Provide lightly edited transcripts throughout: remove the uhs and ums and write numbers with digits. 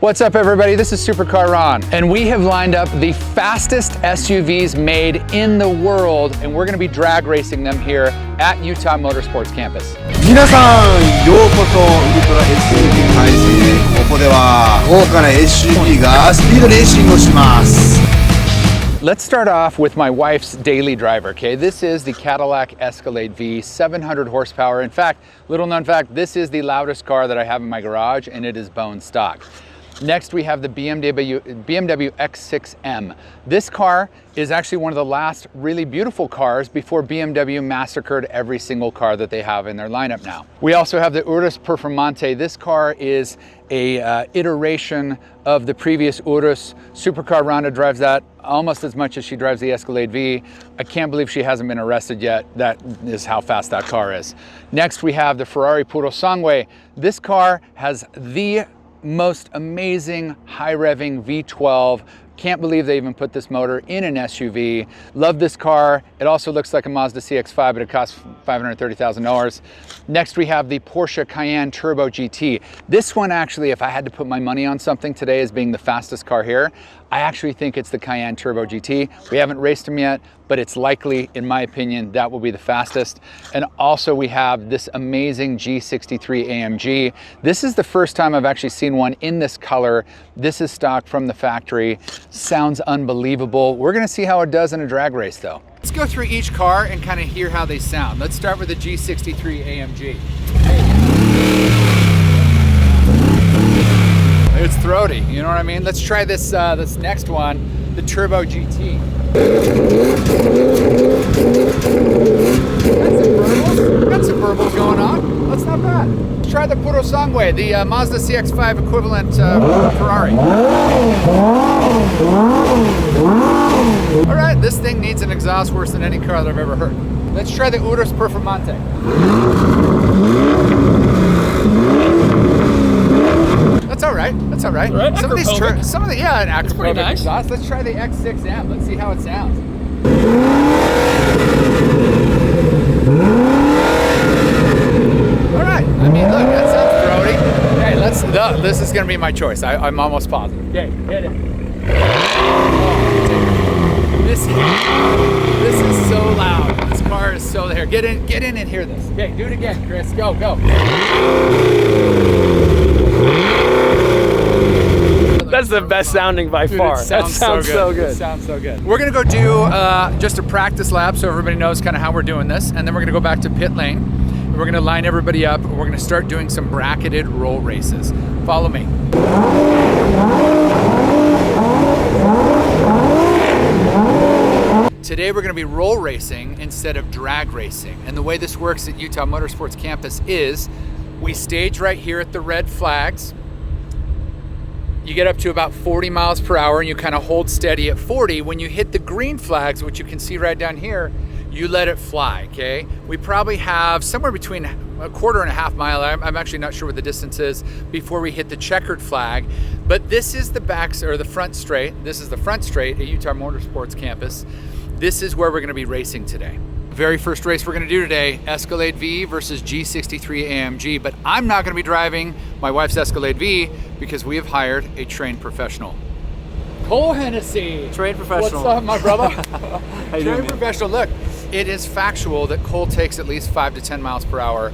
What's up everybody, this is Supercar Ron, and we have lined up the fastest SUVs made in the world, and we're going to be drag racing them here at Utah Motorsports Campus. 皆さん、ようこそウルトラ SUV 開催。ここでは豪華な SUV がスピードレーシングをします。 Let's start off with my wife's daily driver, okay? This is the Cadillac Escalade V, 700 horsepower. In fact, little known fact, this is the loudest car that I have in my garage, and it is bone stock. Next, we have the BMW X6M. This car is actually one of the last really beautiful cars before BMW massacred every single car that they have in their lineup now. We also have the Urus Performante. This car is a iteration of the previous Urus. Supercar Rhonda drives that almost as much as she drives the Escalade V. I can't believe she hasn't been arrested yet. That is how fast that car is. Next, we have the Ferrari Purosangue. This car has the most amazing high revving V12. Can't believe they even put this motor in an SUV. Love this car. It also looks like a Mazda CX-5, but it costs $530,000. Next, we have the Porsche Cayenne Turbo GT. This one actually, if I had to put my money on something today as being the fastest car here, I actually think it's the Cayenne Turbo GT. We haven't raced them yet, but it's likely, in my opinion, that will be the fastest. And also we have this amazing G63 AMG. This is the first time I've actually seen one in this color. This is stock from the factory. Sounds unbelievable. We're gonna see how it does in a drag race though. Let's go through each car and kind of hear how they sound. Let's start with the G63 AMG. It's throaty, you know what I mean? Let's try this this next one, the Turbo GT. Got some burbles going on. That's not bad. Let's try the Purosangue, the Mazda CX-5 equivalent Ferrari. All right, this thing needs an exhaust worse than any car that I've ever heard. Let's try the Urus Performante. That's all right. That's all right. Right? Some of these, yeah, an acrophobic nice. exhaust. Let's try the X6M. Let's see how it sounds. All right. I mean, look, that sounds throaty. Hey, this is gonna be my choice. I'm almost positive. Okay, hit it. This is so loud. This car is so there. Get in and hear this. Okay, do it again, Chris. Go. That's the best sounding by far. That sounds so good. It sounds so good. We're gonna go do just a practice lap so everybody knows kind of how we're doing this, and then we're gonna go back to pit lane. And we're gonna line everybody up, and we're gonna start doing some bracketed roll races. Follow me. Today we're going to be roll racing instead of drag racing. And the way this works at Utah Motorsports Campus is we stage right here at the red flags. You get up to about 40 miles per hour and you kind of hold steady at 40. When you hit the green flags, which you can see right down here, you let it fly, okay? We probably have somewhere between a quarter and a half mile, I'm actually not sure what the distance is, before we hit the checkered flag. But this is the the front straight. This is the front straight at Utah Motorsports Campus. This is where we're gonna be racing today. Very first race we're gonna do today, Escalade V versus G63 AMG, but I'm not gonna be driving my wife's Escalade V because we have hired a trained professional. Cole Hennessy. Trained professional. What's up, my brother? How you doing, Trained man? professional. Look, it is factual that Cole takes at least 5 to 10 miles per hour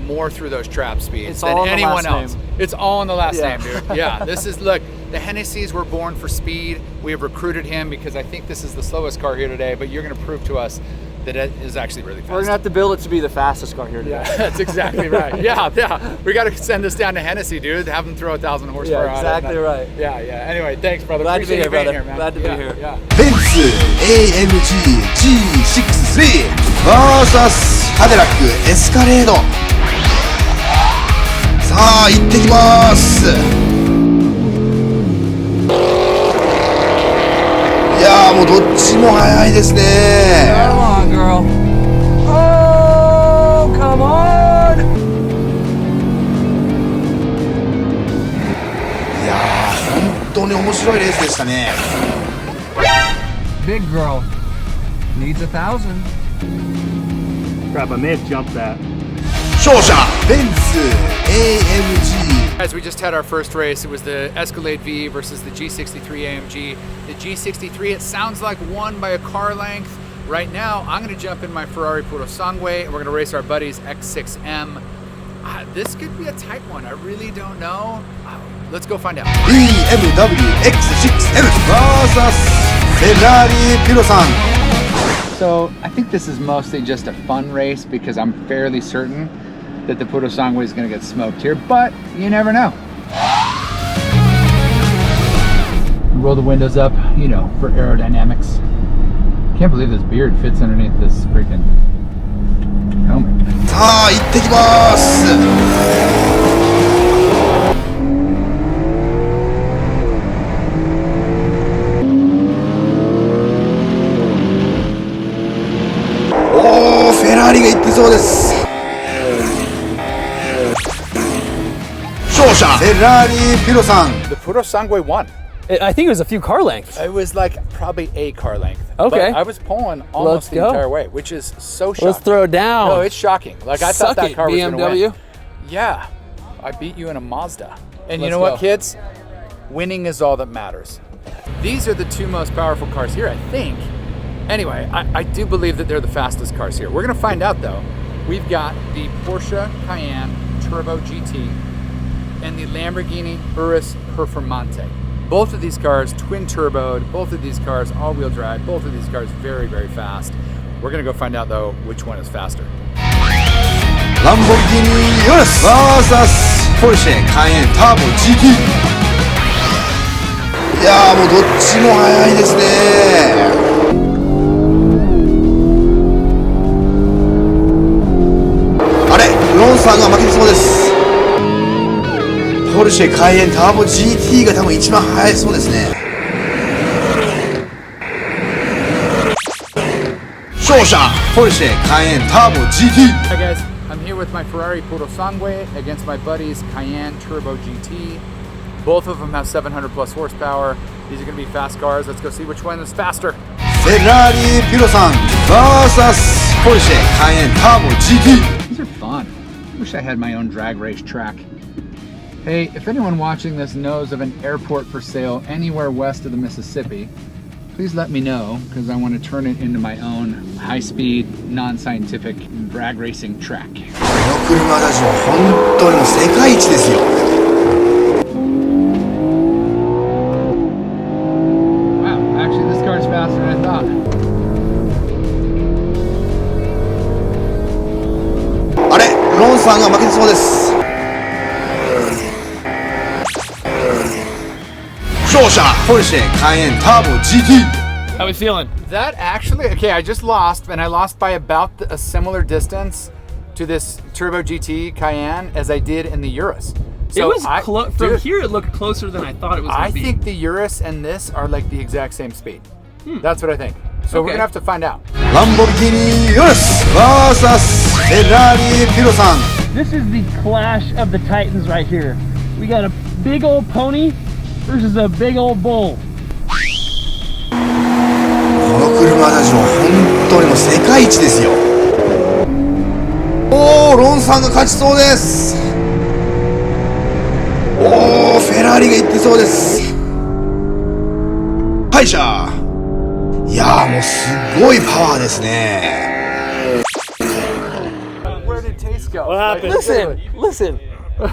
more through those trap speeds than anyone else. It's all in the last name, dude. Yeah, this is, look, the Hennessy's were born for speed. We have recruited him because I think this is the slowest car here today, but you're gonna prove to us that it is actually really fast. We're gonna have to build it to be the fastest car here today. Yeah, that's exactly right. Yeah. We gotta send this down to Hennessy, dude. Have them throw 1,000 horsepower Yeah, exactly right. Yeah. Anyway, thanks, brother. Glad to be here, brother. Man. Glad to be here. Yeah. ベンツ AMG G63 vs カデラックエスカレード。さあ行ってきます。いやーもうどっちも速いですね。 Come on, girl. Oh, come on. いやー本当に面白いレースでしたね。 Big girl needs 1,000. Crap, I may have jumped that. 勝者ベンツ AMG Guys, we just had our first race. It was the Escalade V versus the G63 AMG. The G63, it sounds like won by a car length. Right now, I'm gonna jump in my Ferrari Purosangue and we're gonna race our buddy's X6M. This could be a tight one. I really don't know. Let's go find out. BMW X6M vs Ferrari Purosangue. So I think this is mostly just a fun race because I'm fairly certain that the Purosangue is going to get smoked here, but you never know. Roll the windows up, you know, for aerodynamics. Can't believe this beard fits underneath this freaking helmet. さあ行ってきます。おお、フェラーリが行ってそうです。勝者フェラーリピロさん。 The Purosangue won. I think it was a few car lengths. It was like probably a car length. Okay. But I was pulling almost Let's the go. entire way, which is so shocking. Let's throw it down. No, it's shocking. Like I thought Suck that it, car was going to win. BMW. Yeah, I beat you in a Mazda. And you Let's know go. what, kids? Winning is all that matters. These are the two most powerful cars here, I think. Anyway, I do believe that they're the fastest cars here. We're gonna find out though. We've got the Porsche Cayenne Turbo GT and the Lamborghini Urus Performante. Both of these cars twin turboed, both of these cars all-wheel drive, both of these cars very, very fast. We're gonna go find out though which one is faster. Lamborghini Urus vs Porsche Cayenne Turbo GT。いやーもうどっちも速いですね。あれ、ロンさんが負けてそうです。ポルシェカイエンターボ GT が多分一番速いそうですね。勝者ポルシェカイエンターボ GT。 Hi guys, I'm here with my Ferrari Purosangue against my buddy's Cayenne Turbo GT. Both of them have 700 plus horsepower. These are going to be fast cars. Let's go see which one is faster. フェラーリピロさん vs ポルシェカイエンターボ GT。 These are fun. I wish I had my own drag race track. Hey, if anyone watching this knows of an airport for sale anywhere west of the Mississippi, please let me know because I want to turn it into my own high-speed, non-scientific drag racing track. この車ラジオ本当にもう世界一ですよ。Wow, actually this car's faster than I thought. あれ、ロンさんが負けてそうです。勝者ポルシェカイエンターボ GT。 How we feeling? That actually, okay, I just lost, and I lost by about a similar distance to this Turbo GT Cayenne as I did in the Urus. It was from dude, here. It looked closer than I thought it was. I think the Urus and this are like the exact same speed. That's what I think. So we're Okay. gonna have to find out. Lamborghini Urus vs Ferrari Purosangue。 This is the clash of the titans right here. We got a big old pony versus a big old bull. この車ラジオ本当にもう世界一ですよ。おー、ロンさんが勝ちそうです。おー、フェラーリが行ってそうです。敗者。いやーもうすごいパワーですね。 Where did Taste go? What happened? Listen.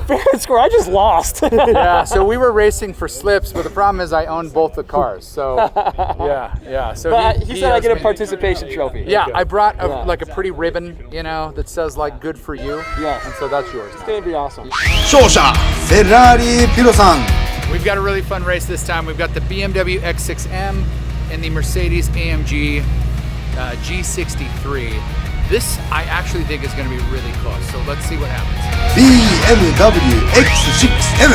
Fair score. I just lost. Yeah, so we were racing for slips, but the problem is I own both the cars. So yeah. So But he said I owes get a me. participation trophy. Yeah, I brought Yeah. like a pretty ribbon, you know, that says like "good for you." Yeah. And so that's yours. It's gonna be awesome. 勝者フェラーリピロさん。 We've got a really fun race this time. We've got the BMW X6M and the Mercedes AMG G63. This I actually think is going to be really close. So let's see what happens. BMW X6M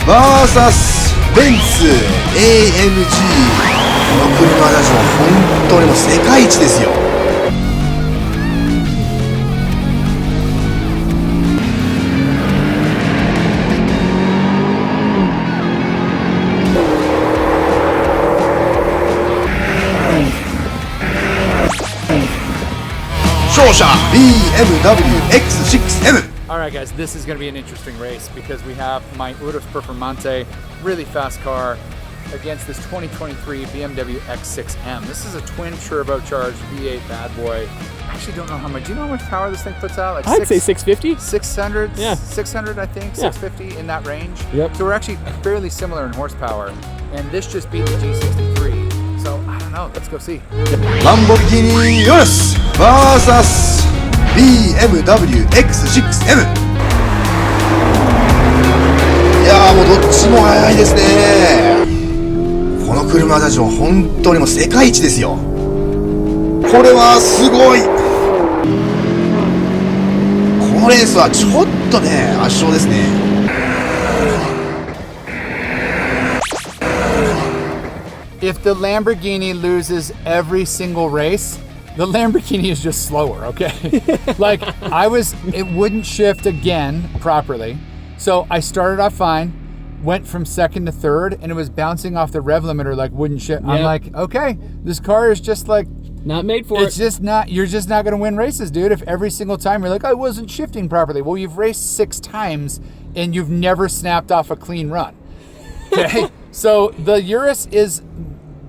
vs ベンツ AMG。 この車ラジオ本当にもう世界一ですよ。勝者 BMW X6M All right, guys, this is gonna be an interesting race because we have my Urus Performante, really fast car, against this 2023 BMW X6M. This is a twin turbocharged V8 bad boy. I actually don't know how much. Do you know how much power this thing puts out? Like I'd say 650. 600? Yeah. 600, I think, Yeah. 650 in that range. Yep. So we're actually fairly similar in horsepower. And this just beat the G63. So I don't know, let's go see. Lamborghini Urus vs BMW X6M。 いやーもうどっちも速いですね。この車たちも本当にもう世界一ですよ。これはすごい。このレースはちょっとね圧勝ですね。If the Lamborghini loses every single race, the Lamborghini is just slower, okay? Like, it wouldn't shift again properly. So I started off fine, went from second to third, and it was bouncing off the rev limiter like wouldn't shift. I'm like, okay, this car is just like, Not made for it's just not, you're just not gonna win races, dude. If every single time you're like, I wasn't shifting properly. Well, you've raced 6 times and you've never snapped off a clean run, okay? So the Urus is,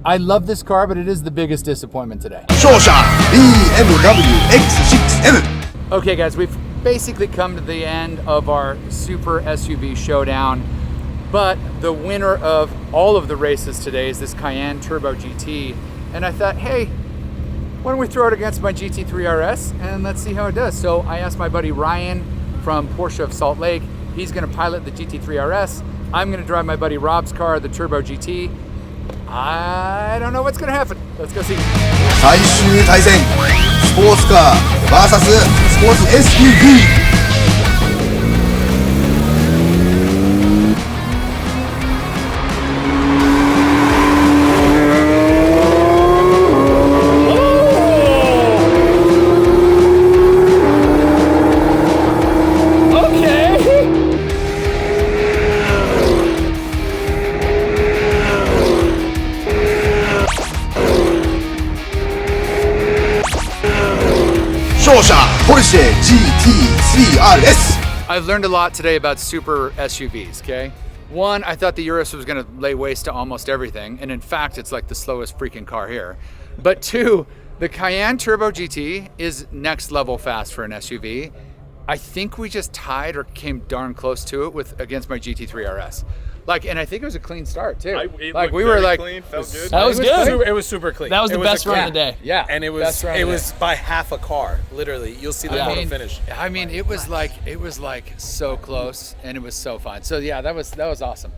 I love this car, but it is the biggest disappointment today. 勝者 BMW X6M。 Okay, guys, we've basically come to the end of our super SUV showdown, but the winner of all of the races today is this Cayenne Turbo GT. And I thought, hey, why don't we throw it against my GT3 RS and let's see how it does. So I asked my buddy Ryan from Porsche of Salt Lake. He's gonna pilot the GT3 RS. I'm gonna drive my buddy Rob's car, the Turbo GT. I don't know what's gonna happen. Let's go see. 最終対戦スポーツカー VS スポーツ SUV。 勝者 Porsche GT3 RS。 I've learned a lot today about super SUVs, okay? One, I thought the Urus was gonna lay waste to almost everything, and in fact, it's like the slowest freaking car here. But two, the Cayenne Turbo GT is next level fast for an SUV. I think we just tied or came darn close to it against my GT3 RS. Like, and I think it was a clean start too. Like we were like, clean, felt good. That was good. It was super clean. That was the best a run clean- of the day. yeah, And it best was run of the day. by half a car, literally. You'll see the photo finish. I mean, it was like so close, and it was so fun. So yeah, that was awesome.